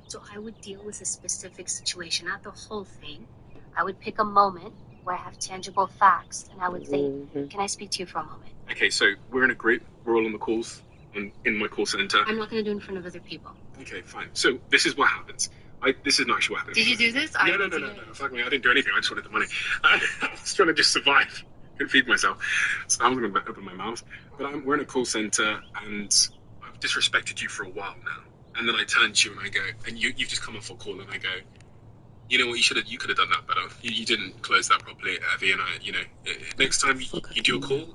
So I would deal with a specific situation, not the whole thing. I would pick a moment where I have tangible facts, and I would say, can I speak to you for a moment? Okay, so we're in a group. We're all on the calls in my call center. I'm not going to do it in front of other people. Okay, fine. So this is what happens. This is not actually what happened. Did you do this? No. Fuck me. I didn't do anything. I just wanted the money. I was trying to just survive. Couldn't feed myself. So I was going to open my mouth. But we're in a call center, and I've disrespected you for a while now. And then I turn to you and I go, and you've just come off a call, and I go, you know what, you could have done that better. You didn't close that properly, Evie, and next time you do a call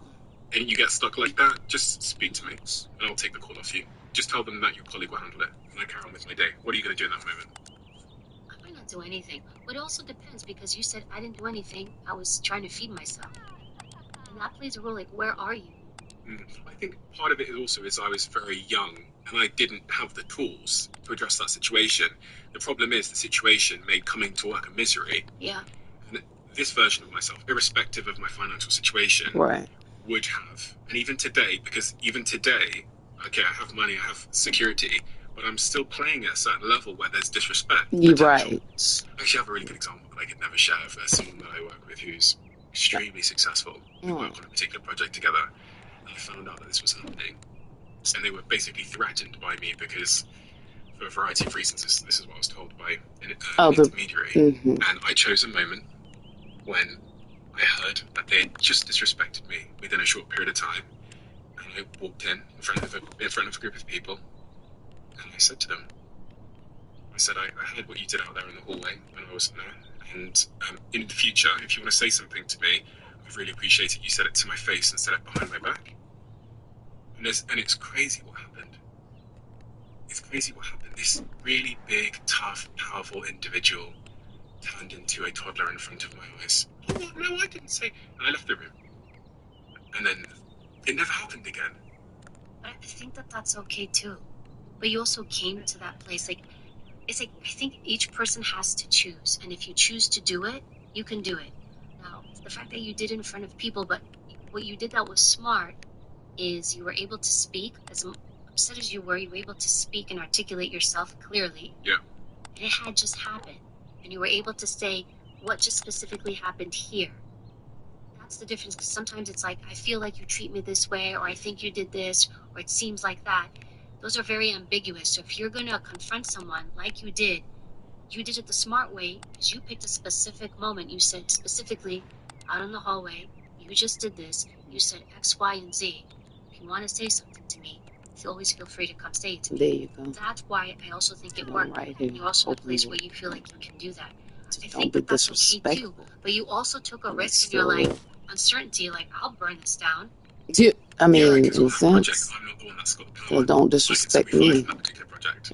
and you get stuck like that, just speak to me, and I'll take the call off you. Just tell them that your colleague will handle it, and I carry on with my day. What are you going to do in that moment? I might not do anything, but it also depends, because you said I didn't do anything. I was trying to feed myself. And that plays a role, like, where are you? I think part of it is I was very young, and I didn't have the tools to address that situation. The problem is the situation made coming to work a misery. Yeah. And this version of myself, irrespective of my financial situation, would have, and even today, because even today, okay, I have money, I have security, but I'm still playing at a certain level where there's disrespect. You're right. I actually have a really good example that I could never share of someone that I work with who's extremely successful. We work on a particular project together. I found out that this was happening, and they were basically threatened by me because, for a variety of reasons, this is what I was told by an intermediary. And I chose a moment when I heard that they had just disrespected me within a short period of time, and I walked in front of a group of people, and I said to them, I heard what you did out there in the hallway when I wasn't there, and in the future, if you want to say something to me, I'd really appreciate it. You said it to my face instead of behind my back. And it's crazy what happened. It's crazy what happened. This really big, tough, powerful individual turned into a toddler in front of my eyes. Oh, no, I didn't say. And I left the room. And then it never happened again. But I think that that's okay too. But you also came to that place. It's like, I think each person has to choose. And if you choose to do it, you can do it. Now, the fact that you did it in front of people, but what you did that was smart is you were able to speak. As upset as you were able to speak and articulate yourself clearly. Yeah. And it had just happened. And you were able to say what just specifically happened here. That's the difference, because sometimes it's like, I feel like you treat me this way, or I think you did this, or it seems like that. Those are very ambiguous. So if you're going to confront someone like you did it the smart way, because you picked a specific moment. You said specifically, out in the hallway, you just did this. You said X, Y, and Z. If you want to say something to me, you always feel free to come say it to me. There you go. That's why I also think it worked. Right here. And you're also in a place where you feel like you can do that. I Don't think be that's okay too. disrespectful. But you also took a risk, and you're like, uncertainty, like, I'll burn this down. I mean, I'm not the one that's got the power. So don't disrespect me. That particular project.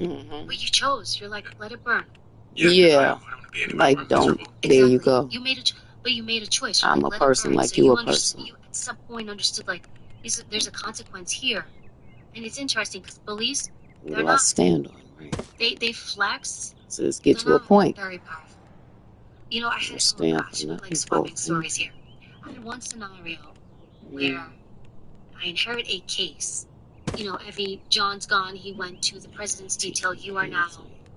But you chose. You're like, let it burn. Yeah. Like, don't. There you go. You made a choice. I'm a person like you a person. You at some point understood, like, there's a consequence here. And it's interesting because police, they're not stand on, right? They flex. So let's get to a point. Very powerful. You know, I had like swapping stories here. I had one scenario where I inherit a case. You know, John's gone. He went to the president's detail. You are now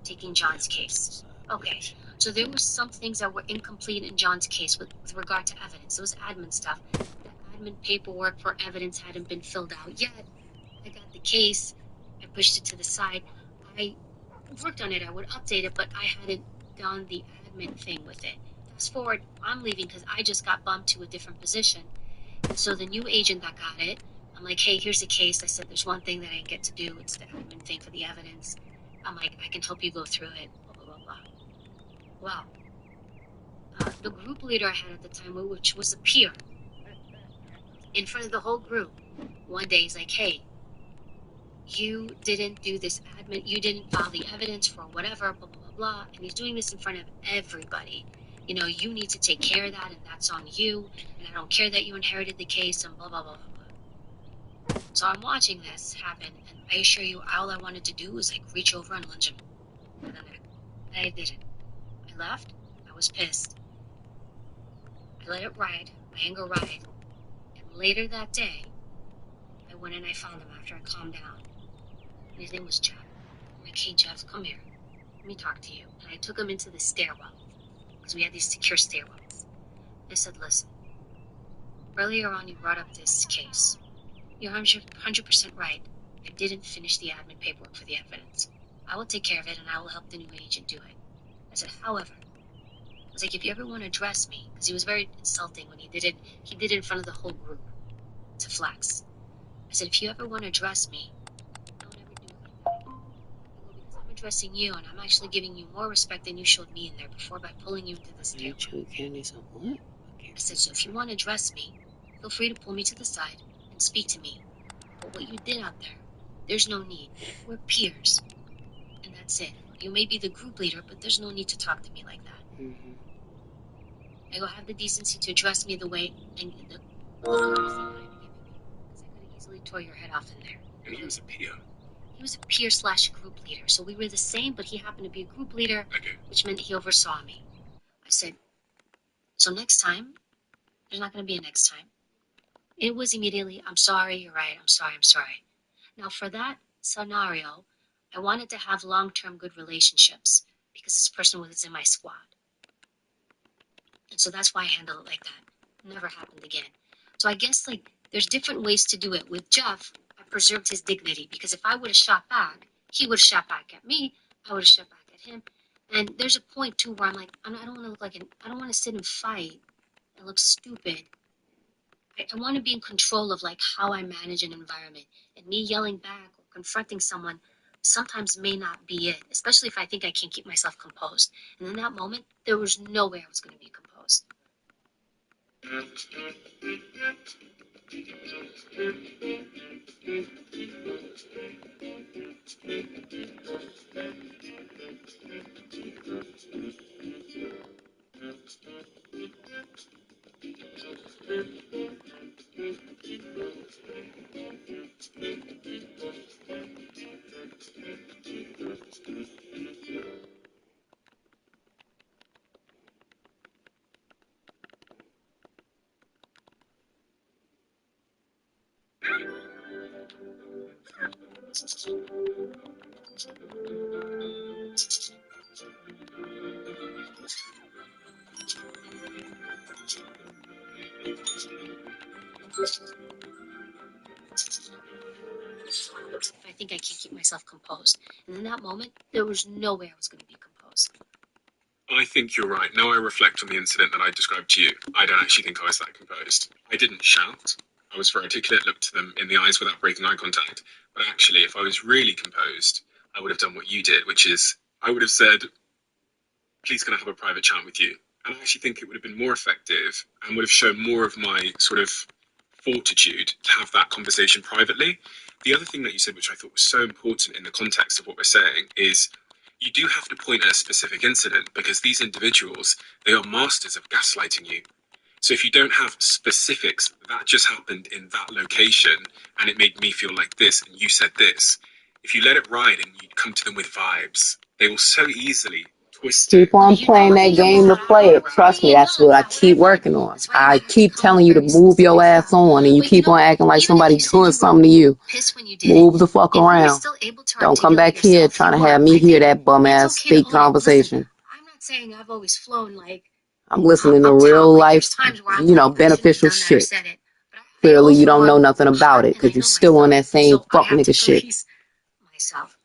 taking John's case. Okay. So there were some things that were incomplete in John's case with regard to evidence. It was admin stuff. The admin paperwork for evidence hadn't been filled out yet. I got the case. I pushed it to the side. I worked on it. I would update it, but I hadn't done the admin thing with it. Fast forward, I'm leaving because I just got bumped to a different position. So the new agent that got it, I'm like, hey, here's the case. I said, there's one thing that I didn't get to do. It's the admin thing for the evidence. I'm like, I can help you go through it, blah, blah, blah, blah. Well, the group leader I had at the time, which was a peer, in front of the whole group, one day he's like, hey, you didn't do this admin, you didn't file the evidence for whatever, blah, blah, blah, blah. And he's doing this in front of everybody. You know, you need to take care of that, and that's on you. And I don't care that you inherited the case, and blah, blah, blah, blah, blah. So I'm watching this happen, and I assure you, all I wanted to do was, like, reach over and lunge him. And I didn't. I left. I was pissed. I let it ride. My anger ride. And later that day, I went and I found him after I calmed down. And his name was Jeff. I'm like, hey, Jeff, come here. let me talk to you. And I took him into the stairwell, because we had these secure stairwells. I said, listen, earlier on you brought up this case. You're 100% right. I didn't finish the admin paperwork for the evidence. I will take care of it, and I will help the new agent do it. I said, however, I was like, if you ever want to address me, because he was very insulting when he did it in front of the whole group to flex. I said, if you ever want to address me, don't ever do it like that. Because I'm addressing you, and I'm actually giving you more respect than you showed me in there before by pulling you into the stairwell. I said, so if you want to address me, feel free to pull me to the side and speak to me. But what you did out there, there's no need. We're peers. And that's it. You may be the group leader, but there's no need to talk to me like that. I go, have the decency to address me the way and the courtesy that I'm giving you. Because I could have easily tore your head off in there. And he was a peer. He was a peer/group leader. So we were the same, but he happened to be a group leader, which meant he oversaw me. I said, so next time, there's not going to be a next time. It was immediately, I'm sorry, you're right, I'm sorry. Now, for that scenario, I wanted to have long-term good relationships because this person was in my squad. And so that's why I handle it like that. Never happened again. So I guess, like, there's different ways to do it. With Jeff, I preserved his dignity because if I would have shot back, he would have shot back at me, I would have shot back at him. And there's a point, too, where I'm like, I don't want to look like I don't want to sit and fight and look stupid. I want to be in control of, like, how I manage an environment. And me yelling back or confronting someone sometimes may not be it, especially if I think I can't keep myself composed. And in that moment, there was no way I was going to be composed. I think I can't keep myself composed. And in that moment, there was no way I was going to be composed. I think you're right. Now I reflect on the incident that I described to you, I don't actually think I was that composed. I didn't shout. I was very articulate, looked to them in the eyes without breaking eye contact. But actually, if I was really composed, I would have done what you did, which is I would have said, please can I have a private chat with you? And I actually think it would have been more effective and would have shown more of my sort of fortitude to have that conversation privately. The other thing that you said, which I thought was so important in the context of what we're saying, is you do have to point at a specific incident because these individuals, they are masters of gaslighting you. So if you don't have specifics, that just happened in that location and it made me feel like this and you said this, if you let it ride and you come to them with vibes, they will so easily twist it. Keep on playing that game to play it. Trust me, that's what I keep working on. I keep telling you to move your ass on, and you keep on acting like somebody doing something to you. Move the fuck around. Don't come back here trying to have me hear that bum ass fake conversation. I'm not saying I've always flown like I'm listening to real life, beneficial shit. Clearly, you don't know nothing about it because you're still on that same fuck nigga shit. Myself.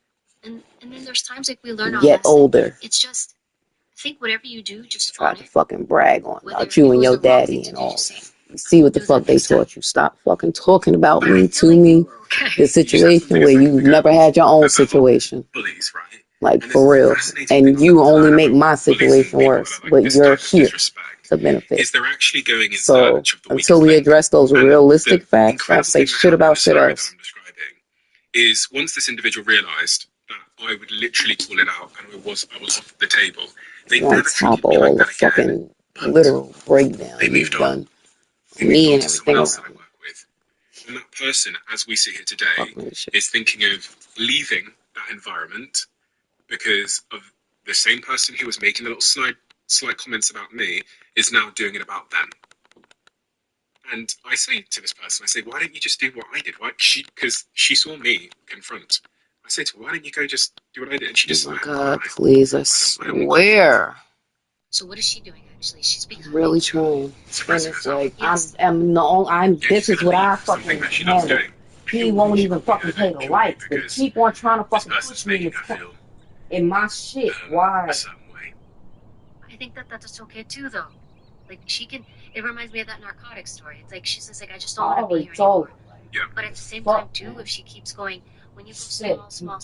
And then there's times like we learn our Get lesson. older. It's just, I think whatever you do, just Try to fucking brag on about you and your daddy and all. You see what the fuck they taught you. Stop fucking talking about me to me. The situation where you've never had your own situation. Bullies, right? Like, for real. And you only make my situation worse. But you're here to benefit. Is they're actually going in So, search of the until we address those realistic facts, don't say shit about shit else. Is once this individual realised that I would literally call it out and I was off the table, they On never top of treated me all like the that fucking again. literal breakdown They you've moved on. done. They Me and moved on to someone everything else that I around. work with. And that person, as we sit here today, is thinking of leaving that environment because of the same person who was making the little slight comments about me is now doing it about them. And I say to this person, I say, why don't you just do what I did? Why? Because she saw me confront. say to her, why didn't you go just do what I did? And she just oh my God, please, I swear. So what is she doing actually? She's becoming really trying. And it's like, this is what I fucking handle. He won't even fucking pay the lights, but keep on trying to fucking push me in my shit. Why? I think that that's okay too, though. Like she can. It reminds me of that narcotics story. It's like she says, like, I just don't want to be here anymore. Yeah. But at the same time, too, if she keeps going, when you go small,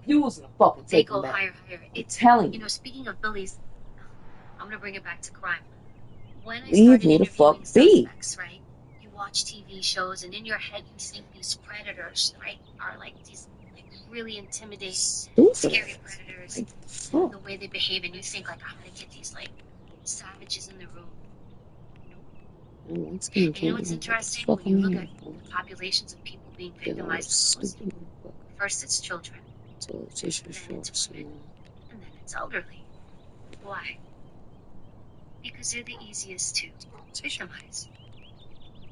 Using the fucking they go higher. It's telling you know. Speaking of bullies, I'm gonna bring it back to crime. When I leave started me the fuck interviewing be. suspects, right? You watch TV shows, and in your head, you think these predators, right, are like these like really intimidating, scary predators. The way they behave, and you think like, I'm gonna get these like savages in the room. Nope. And you know what's interesting? When you look at the populations of people being victimized the most, first it's children, then it's women, and then it's elderly. Why? Because they're the easiest to victimize.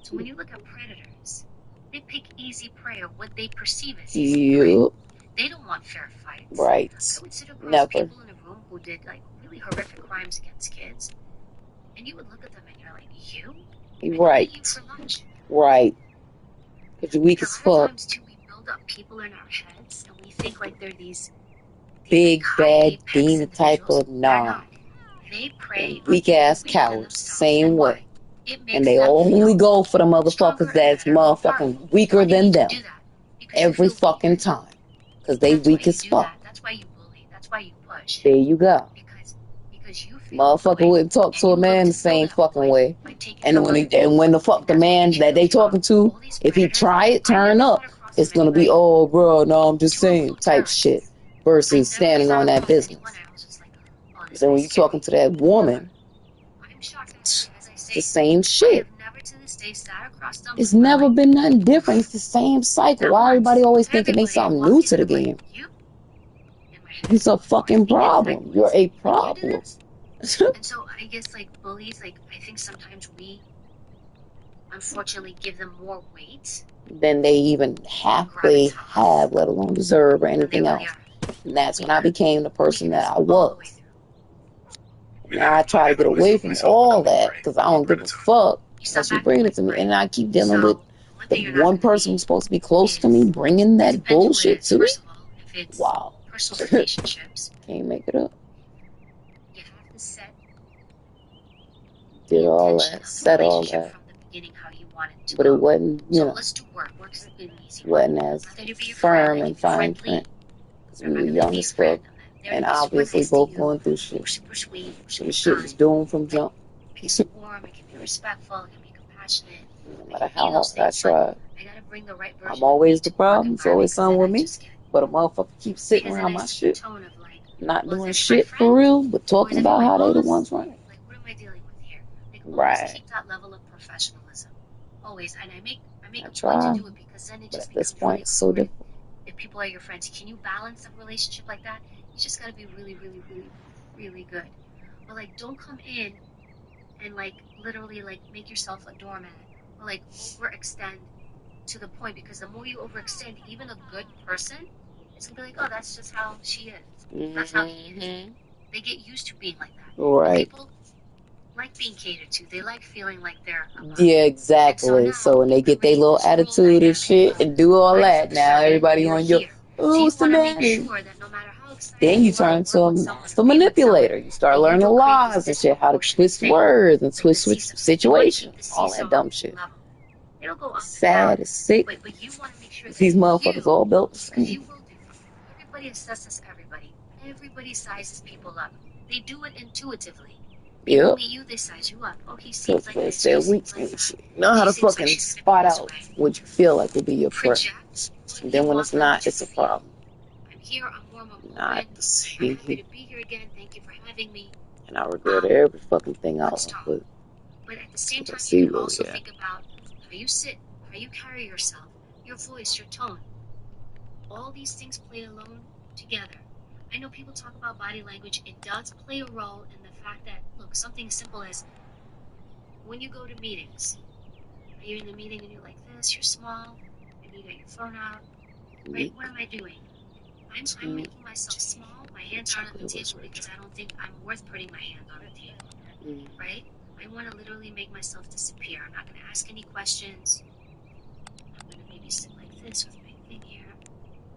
So when you look at predators, they pick easy prey or what they perceive as easy prey. They don't want fair fights. Right. I would sit across people in a room who did like really horrific crimes against kids, and you would look at them and you're like, you? Right. You for lunch. Right. Because you're weak as fuck. A lot of times too, we build up people in our heads, and we think like they're these big bad demon type of nah. They prey Weak ass cowards, same way. And they only go for the motherfuckers that's motherfucking weaker than them. Every fucking time. Because they weak as fuck. That's why you bully. That's why you push. There you go. Because you feel motherfucker wouldn't talk to a man the same fucking way. And when the man that they talking to, if he try it, turn up, it's gonna be, oh bro, no, I'm just saying type shit. Versus standing on that business. So when you talking to that woman, it's the same shit. It's never been nothing different. It's the same cycle. Why everybody always thinking they something new to the game? It's a fucking problem. You're a problem. And so I guess like bullies, like I think sometimes we unfortunately give them more weight than they even halfway have, let alone deserve or anything else. And that's when I became the person that I was. Now I try to get away from all that because I don't give a fuck unless you bring it to me. And I keep dealing with the one person who's supposed to be close to me bringing that bullshit to me. Wow. Can't make it up. You have to set did all that, said all that. But it wasn't, you know, wasn't as firm and fine print. Because we were young as fuck. And obviously both going through shit. The shit was doomed from jump. No matter how hard I tried. I'm always the problem. It's always something with me. But a motherfucker keeps sitting around my shit. Not doing shit for real, but talking about how they the ones running. Like, what am I dealing with here? Like, right. Keep that level of professionalism. Always. And I make a try, point to do it because then it just at this becomes point, really it's so difficult. If people are your friends, can you balance a relationship like that? You just gotta be really, really, really, really good. But like, don't come in and like literally like make yourself a doormat or like overextend to the point, because the more you overextend, even a good person is gonna be like, oh, that's just how she is. That's how he is. They get used to being like that. Right. People like being catered to. They like feeling like they're above. Yeah, exactly. So when they get their little attitude and shit and do all that, now everybody on your, oh, what's the matter? Then you turn into a master manipulator. You start learning laws and shit, how to twist words and twist situations, all that dumb shit. It's sad, it's sick. These motherfuckers all built the same. Everybody assesses everybody. Everybody sizes people up. They do it intuitively. Yep. Meet you, they size you up. Oh, he seems like this. Their weakness. You know how to fucking spot out what you feel like will be your threat. And then when it's not, it's a problem. I'm here. I'm warm. I'm not the same. I'm happy to be here again. Thank you for having me. And I regret every fucking thing I put. But at the same time, you can also think about how you sit, how you carry yourself, your voice, your tone. All these things play alone together. I know people talk about body language. It does play a role in the fact that, look, something as simple as when you go to meetings, are you in a meeting and you're like this, you're small, maybe you got your phone out, right? What am I doing? I'm making myself small. My hands aren't on the table because I don't think I'm worth putting my hand on the table. Right? I want to literally make myself disappear. I'm not going to ask any questions. I'm going to maybe sit like this with my thing here.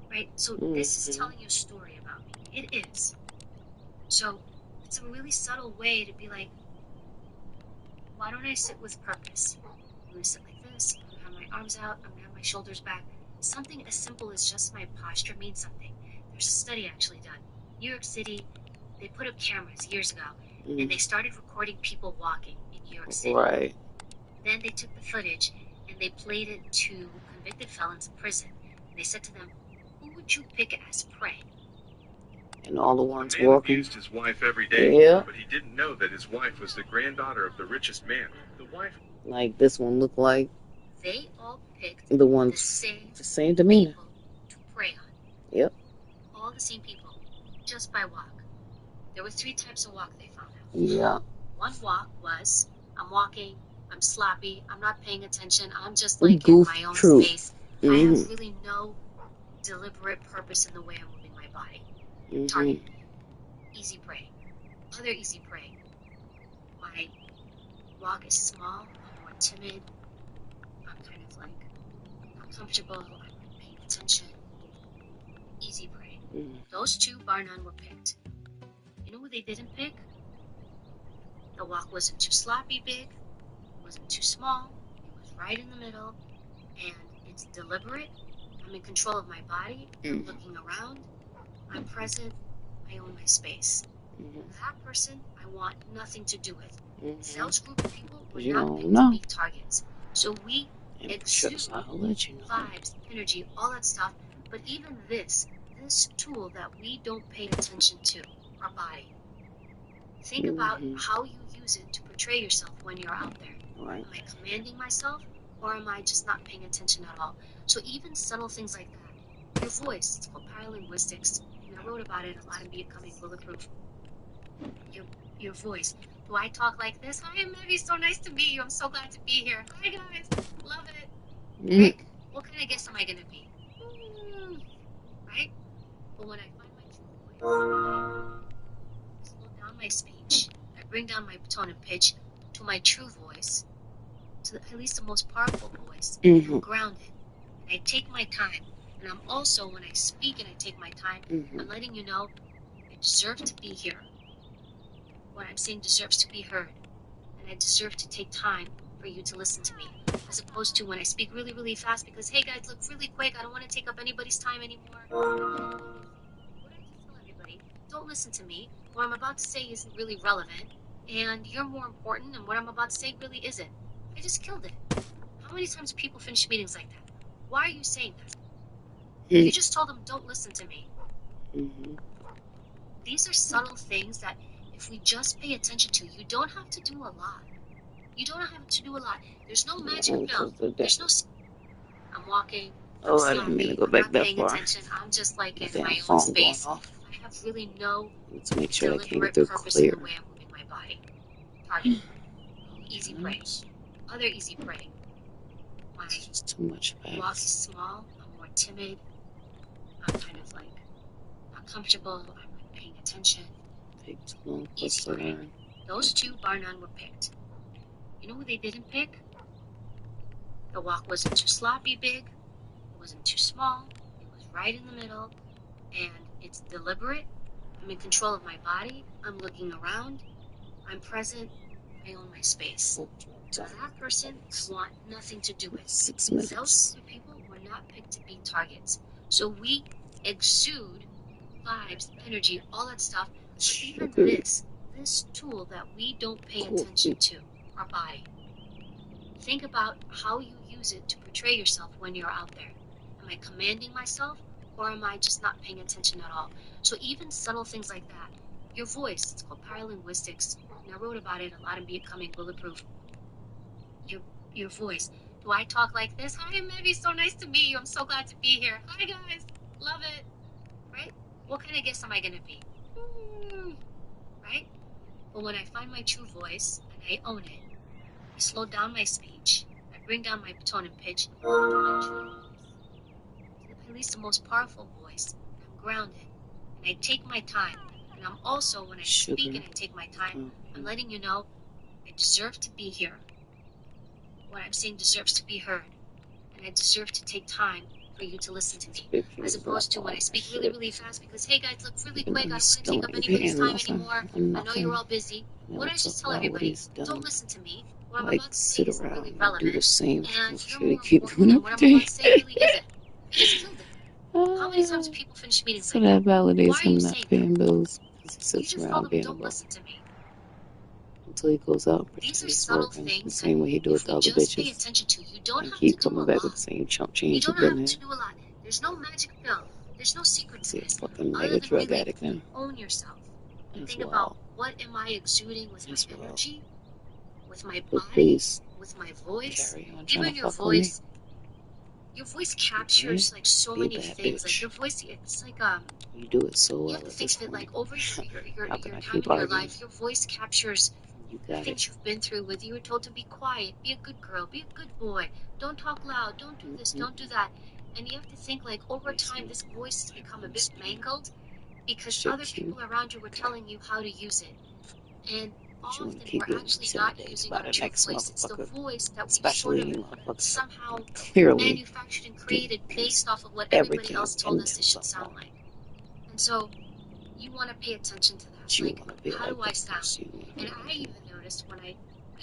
Right? So this is telling you a story about me. It is. So it's a really subtle way to be like, why don't I sit with purpose? I'm going to sit like this. I'm going to have my arms out. I'm going to have my shoulders back. Something as simple as just my posture means something. There's a study actually done. New York City, they put up cameras years ago, and they started recording people walking in New York City. Right. Then they took the footage, and they played it to convicted felons in prison. And they said to them, who would you pick as prey? And all the ones man walking. abused his wife every day, but he didn't know that his wife was the granddaughter of the richest man. The wife, like this one, looked like they all picked the ones the same demeanor. people to prey on. Yep. All the same people, just by walk. There were 3 types of walk they found out. Yeah. One walk was, I'm walking, I'm sloppy, I'm not paying attention, I'm just like in my own space. I have really no deliberate purpose in the way I'm moving my body. Target. Easy prey. Other easy prey. My walk is small, I'm more timid, I'm kind of like not comfortable, I'm not paying attention. Easy prey. Those 2, bar none, were picked. You know who they didn't pick? The walk wasn't too sloppy big, it wasn't too small, it was right in the middle, and it's deliberate. I'm in control of my body, I'm looking around, I'm present, I own my space. That person I want nothing to do with. Those group of people were not picked to be targets. So we exude vibes, energy, all that stuff, but even this tool that we don't pay attention to, our body. Think about how you use it to portray yourself when you're out there. Right. Am I commanding myself, or am I just not paying attention at all? So even subtle things like that. Your voice, it's called paralinguistics, and I wrote about it a lot in Becoming Bulletproof. Your voice. Do I talk like this? Hi, Maggie, so nice to meet you. I'm so glad to be here. Hi, guys. Love it. Right? What kind of guest am I going to be? Right? But when I find my true voice, I slow down my speech. I bring down my tone and pitch to my true voice, to at least the most powerful voice. I'm grounded. And I take my time. And I'm also, when I speak and I take my time, I'm letting you know I deserve to be here. What I'm saying deserves to be heard. And I deserve to take time for you to listen to me. As opposed to when I speak really, really fast because, hey guys, look really quick. I don't want to take up anybody's time anymore. What I just tell everybody, don't listen to me. What I'm about to say isn't really relevant. And you're more important, and what I'm about to say really isn't. I just killed it. How many times do people finish meetings like that? Why are you saying that? You just told them, don't listen to me. These are subtle things that if we just pay attention to, you don't have to do a lot. You don't have to do a lot. There's no magic pill. There's no... I'm walking. I'm I didn't mean to go I'm back not that paying far. attention. I'm just like in my Phone own space. going off. I have really no Let's make sure that came deliberate through purpose clear. in the way I'm moving my body. Target. Easy prey. Other easy prey. My It's too much walk is small. I'm more timid. I'm kind of like not comfortable. I'm not paying attention. Take too long for us Easy to prey. learn. Those 2, bar none, were picked. You know who they didn't pick? The walk wasn't too sloppy big. It wasn't too small. It was right in the middle. And it's deliberate. I'm in control of my body. I'm looking around. I'm present. I own my space. So that person I want nothing to do with. 6 minutes. Those people were not picked to be targets. So we exude vibes, energy, all that stuff. But even this tool that we don't pay attention to, our body. Think about how you use it to portray yourself when you're out there. Am I commanding myself, or am I just not paying attention at all? So even subtle things like that. Your voice, it's called paralinguistics, and I wrote about it a lot in Becoming Bulletproof. Your voice. Do I talk like this? Hi, Maggie, so nice to meet you. I'm so glad to be here. Hi, guys. Love it. Right? What kind of guest am I going to be? Right? But when I find my true voice, and I own it, I slow down my speech, I bring down my tone and pitch to my true voice, to at least the most powerful voice, and I'm grounded, and I take my time. And I'm also, when I speak and I take my time, I'm letting you know I deserve to be here. What I'm saying deserves to be heard. And I deserve to take time for you to listen to me. As opposed to when I speak really, really fast because, hey guys, look, really quick, I don't want to take up anybody's time anymore. I know you're all busy. What did I just tell everybody? Don't listen to me. What I'm about to say isn't really relevant. And you're more important, and what I'm about to say really isn't. I just killed it. How many times do people finish meetings like that? So that validates Why are you him not saying paying that? bills because he You sits just around told them being don't broke listen to me. until he goes out and These pretends are he's subtle working the things that same way he do with if the we other just pay bitches attention to, you don't and have to keep do a coming back with lot. the same chump You change don't you've been have in. to do a lot. There's no magic pill. There's no secret to He's this a fucking other mega than drug really addict then. own yourself. And That's think wild. about what am I exuding with my That's wild. energy, with my But body, please with my voice. carry on trying Even to your fuck with me. voice. Your voice captures like so Be a many bad things. Like bitch. your voice, it's like You do it so you well have to at think this of it point. like over your How can I time keep in your arguing? life. Your voice captures You the got things it. you've been through. Whether you were told to be quiet, be a good girl, be a good boy, don't talk loud, don't do this, don't do that. And you have to think like over time this voice has become a bit mangled because other people around you were telling you how to use it. And often we're actually not using our true voice. It's the voice that we sort of somehow clearly manufactured and created based off of what everybody else told us it should sound like. And so you want to pay attention to that. Like, how do I sound? And I even noticed when my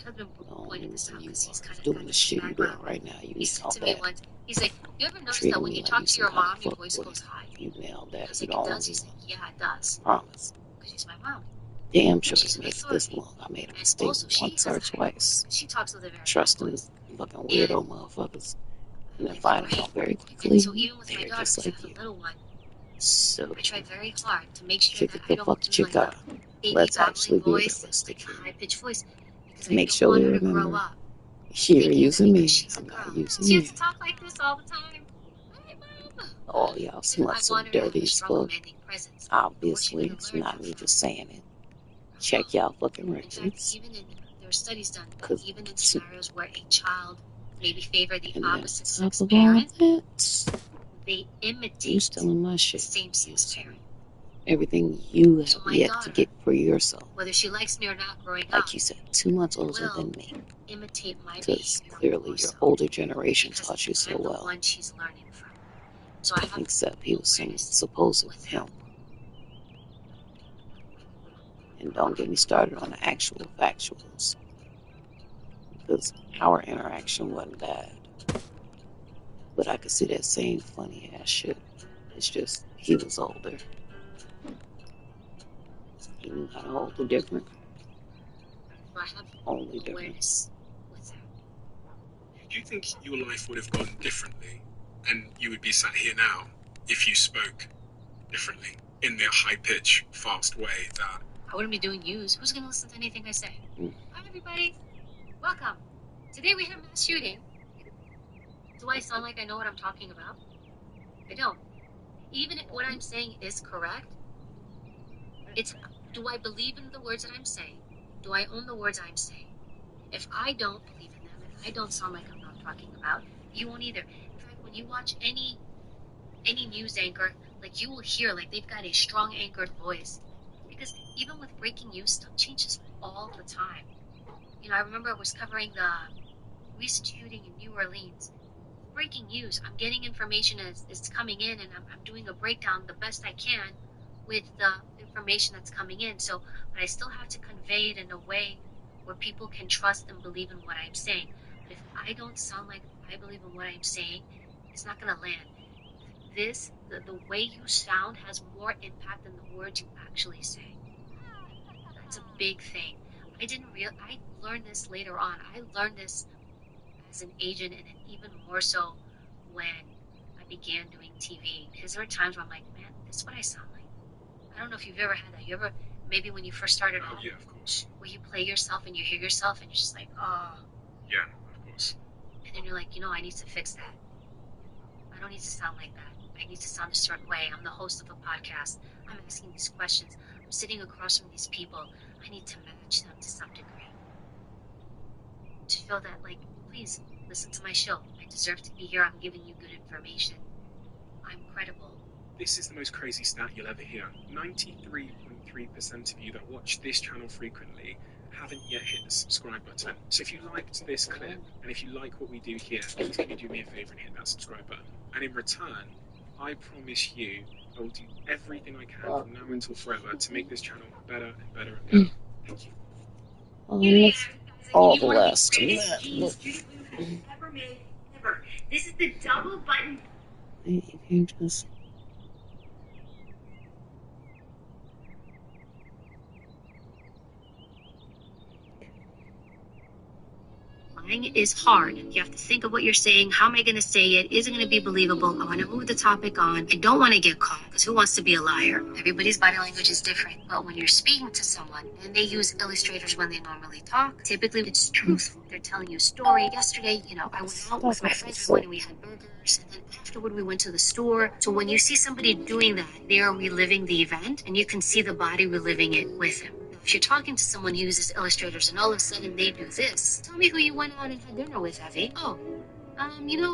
husband pointed this out because he's kind of doing got the this shit you're doing background. right now. You He said nailed to me that. once, he's like, you ever notice Treating that when me you like talk you to some your kind mom, of your fuck voice boy. goes high? You nailed I that. was You like, the it only does? He's one. like, yeah, it does. Promise. Because she's my mom. Damn sure She's it my makes it this authority. long. I made a And mistake also, she once has or a higher voice twice. because she talks with a very high Trusting voice. fucking And weirdo motherfuckers. And then like, finding right? out very And quickly so even with my they're daughter, just because I like have a you. little one, So I try very hard to make sure kick that it I the don't fuck do like chica. the baby Let's babbling actually be voice, realistic like here. high pitched voice, because I Make don't sure want we her to grow remember up you're thinking that using me. because she's a I'm girl, not using she has you. to talk like this all the time. Hi, mom. All y'all Because I sluts are want her to have dirty a as strong fuck. mending presence. But what's she Obviously, going to it's learn not me from? just saying it. Check y'all fucking In fact, records. even in there are studies done that 'Cause even in scenarios where a child maybe favor the and then opposite on sex top of all parent, that, they you imitate stealing my the shit. same sex parent. Everything you So have my yet to daughter, get for yourself. whether she likes me or not growing Like up, you said, 2 months older will than me. imitate my Because behavior clearly more your so older generation because taught you so I'm the well. one she's learning from. So I have Except he was some awareness supposed with her. pimp. And don't get me started on the actual factuals. Because our interaction wasn't bad. But I could see that same funny ass shit. It's just he was older. He knew how to hold the different. So I have Only different. awareness with her. Do you think your life would have gone differently and you would be sat here now if you spoke differently in the high pitch, fast way that I wouldn't be doing news. Who's going to listen to anything I say? Hi, everybody. Welcome. Today we have mass shooting. Do I sound like I know what I'm talking about? I don't. Even if what I'm saying is correct, it's do I believe in the words that I'm saying? Do I own the words I'm saying? If I don't believe in them and I don't sound like I'm not talking about, you won't either. In fact, when you watch any news anchor, like you will hear like they've got a strong anchored voice. Because even with breaking news, stuff changes all the time. You know, I remember I was covering the recent shooting in New Orleans. Breaking news. I'm getting information as it's coming in, and I'm doing a breakdown the best I can with the information that's coming in. So, but I still have to convey it in a way where people can trust and believe in what I'm saying. But if I don't sound like I believe in what I'm saying, it's not going to land. The way you sound has more impact than the words you actually say. That's a big thing. I learned this later on. I learned this as an agent, and even more so when I began doing TV. Because there were times where I'm like, man, this is what I sound like. I don't know if you've ever had that. You ever, maybe when you first started oh yeah, of course. where you play yourself and you hear yourself and you're just like, oh. Yeah, of course. And then you're like, I need to fix that. I don't need to sound like that. I need to sound a certain way. I'm the host of a podcast. I'm asking these questions. I'm sitting across from these people. I need to match them to some degree. To feel that, like, please listen to my show. I deserve to be here. I'm giving you good information. I'm credible. This is the most crazy stat you'll ever hear. 93.3% of you that watch this channel frequently haven't yet hit the subscribe button. So if you liked this clip, and if you like what we do here, please can you do me a favor and hit that subscribe button. And in return, I promise you, I will do everything I can from now until forever to make this channel better and better and better. Thank you. All the last. This is the double button. You can just. Lying is hard. You have to think of what you're saying. How am I going to say it? Is it going to be believable? I want to move the topic on. I don't want to get caught, because who wants to be a liar? Everybody's body language is different. But when you're speaking to someone and they use illustrators when they normally talk, typically it's truthful. They're telling you a story. Yesterday, I went out with my friends. We went and we had burgers. And then afterward, we went to the store. So when you see somebody doing that, they are reliving the event, and you can see the body reliving it with him. If you're talking to someone who uses illustrators and all of a sudden they do this, tell me who you went out and had dinner with, Evie. Oh,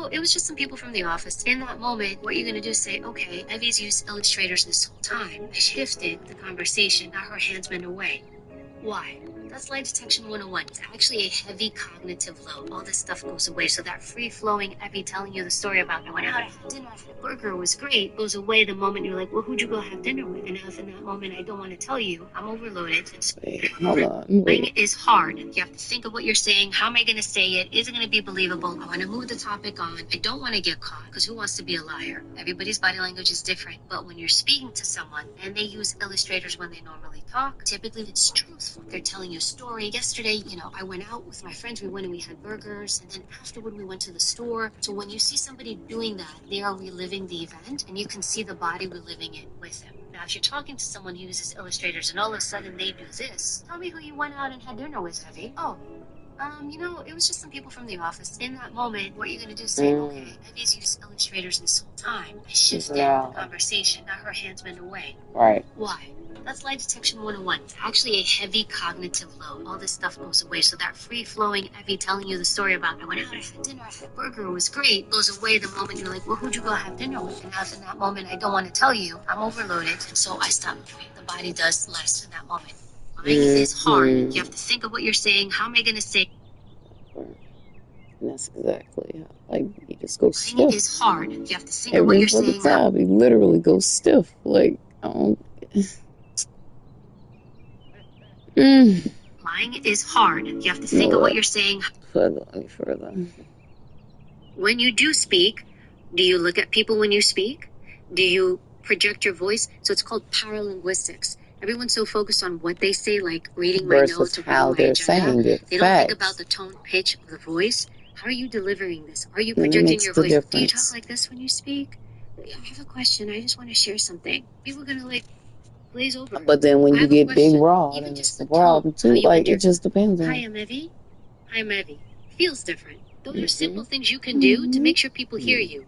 it was just some people from the office. In that moment, what you're going to do is say, okay, Evie's used illustrators this whole time. I shifted the conversation. Now her hands went away. Why? That's lie detection 101. It's actually a heavy cognitive load. All this stuff goes away. So that free-flowing Evie telling you the story about I went out, I had dinner, I had a burger, it was great, goes away the moment you're like, well, who'd you go have dinner with? And if in that moment I don't want to tell you, I'm overloaded. Wait, hold on. Lying is hard. You have to think of what you're saying. How am I going to say it? Is it going to be believable? I want to move the topic on. I don't want to get caught, because who wants to be a liar? Everybody's body language is different. But when you're speaking to someone and they use illustrators when they normally talk, typically it's truthful. They're telling you a story. Yesterday, I went out with my friends. We went and we had burgers. And then afterward, we went to the store. So when you see somebody doing that, they are reliving the event, and you can see the body reliving it with them. Now, if you're talking to someone who uses illustrators and all of a sudden they do this, tell me who you went out and had dinner with, Evie. Oh, it was just some people from the office. In that moment, what you're going to do is say, okay, Evie's used illustrators this whole time. I shifted the conversation. Now her hands went away. Right. Why? That's lie detection 101. It's actually a heavy cognitive load. All this stuff goes away. So that free-flowing Evie telling you the story about I went out, I had dinner, I had a burger, it was great, goes away the moment you're like, well, who'd you go have dinner with? And if in that moment I don't want to tell you, I'm overloaded, and so I stop doing it. The body does less in that moment. Lying is hard. You have to think of what you're saying. How am I going to say? And that's exactly how, you just go stiff. Lying is hard. You have to think of what you're saying. Every fucking time, you literally go stiff. I don't. Lying is hard. You have to think of what you're saying. Any further. When you do speak, do you look at people when you speak? Do you project your voice? So it's called paralinguistics. Everyone's so focused on what they say, like reading my notes or how reading my they're saying agenda. it. They don't think about the tone, pitch of the voice. How are you delivering this? Are you projecting your voice? Do you talk like this when you speak? I have a question. I just want to share something. People are gonna glaze over. But then when you get big raw, then it's the problem too. It just depends on. Hi, I'm Evie. I'm Evie. Feels different. Those are simple things you can do to make sure people hear you.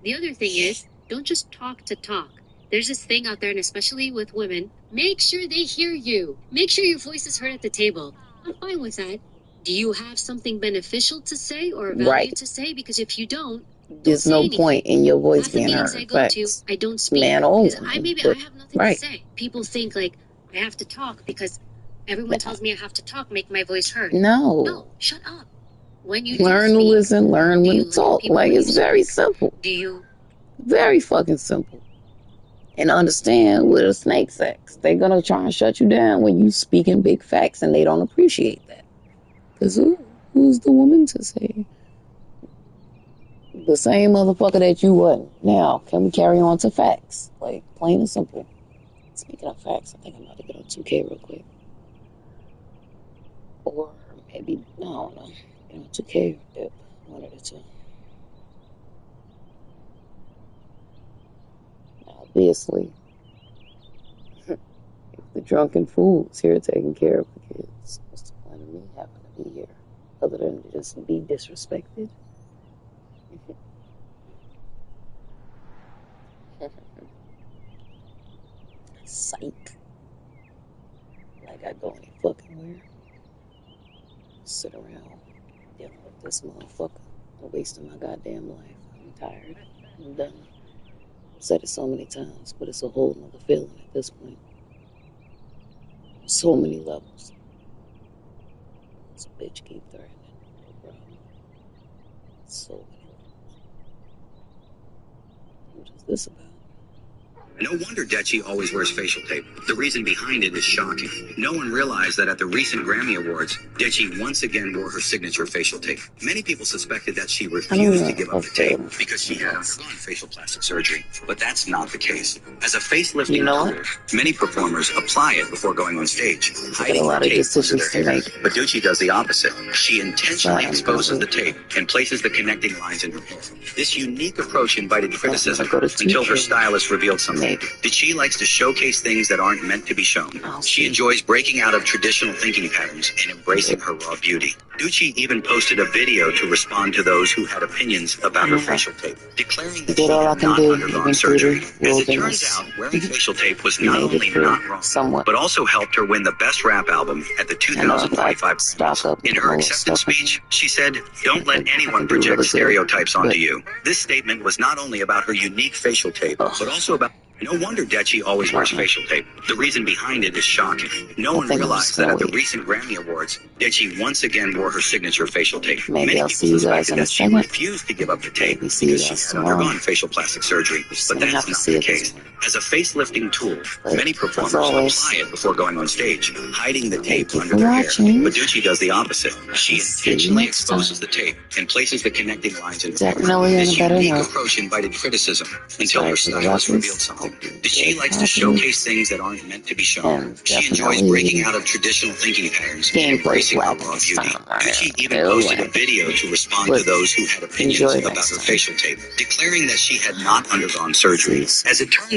The other thing is, don't just talk to talk. There's this thing out there, and especially with women, make sure they hear you. Make sure your voice is heard at the table. I'm fine with that. Do you have something beneficial to say or value to say? Because if you don't there's no point in your voice being heard. I don't speak. Man or woman, I have nothing to say. People think I have to talk because everyone tells me I have to talk, make my voice heard. No, shut up. When you learn to listen, learn when to talk. It's very simple. Very fucking simple. And understand what a snake says. They're gonna try and shut you down when you speaking big facts, and they don't appreciate that. Because who's the woman to say? The same motherfucker that you wasn't. Now, can we carry on to facts? Plain and simple. Speaking of facts, I think I'm about to get on 2K real quick. Or maybe, I don't know. Get on 2K, dip. One of the two. Obviously, if the drunken fool's here taking care of the kids, what's the point of me having to be here? Other than to just be disrespected? Psych. I go any fucking where. Sit around dealing with this motherfucker and wasting my goddamn life. I'm tired. I'm done. I've said it so many times, but it's a whole nother feeling at this point. So many levels. This bitch keep threatening. No problem. So many levels. What is this about? No wonder Decci always wears facial tape. The reason behind it is shocking. No one realized that at the recent Grammy Awards, Decci once again wore her signature facial tape. Many people suspected that she refused to give up the tape because she had undergone facial plastic surgery, but that's not the case. As a facelifting tool, many performers apply it before going on stage, hiding the tape under their hair. But Decci does the opposite. She intentionally exposes the tape and places the connecting lines in her hair. This unique approach invited criticism until her stylist revealed something. Decci likes to showcase things that aren't meant to be shown. She enjoys breaking out of traditional thinking patterns and embracing her raw beauty. Decci even posted a video to respond to those who had opinions about her facial tape, declaring that she had not undergone surgery. As it turns out, wearing facial tape was not only not wrong, but also helped her win the Best Rap Album at the 2025 Grammys. In her acceptance speech, she said, "Don't let anyone project stereotypes onto you." This statement was not only about her unique facial tape, but also about... No wonder Decci always wears facial tape. The reason behind it is shocking. No one realized that at the recent Grammy Awards, Decci once again wore her signature facial tape. Many people suspected that she refused to give up the tape because she had undergone facial plastic surgery, but that's not the case. As a facelifting tool, many performers apply it before going on stage, hiding the tape under their hair. But Decci does the opposite. She intentionally exposes the tape and places the connecting lines in her hair. This unique approach invited criticism until her stylist revealed something. Decci likes to showcase things that aren't meant to be shown. She enjoys breaking out of traditional thinking patterns and embracing her raw beauty. Decci even posted a video to respond to those who had opinions about her facial tape, declaring that she had not undergone surgery. As it turns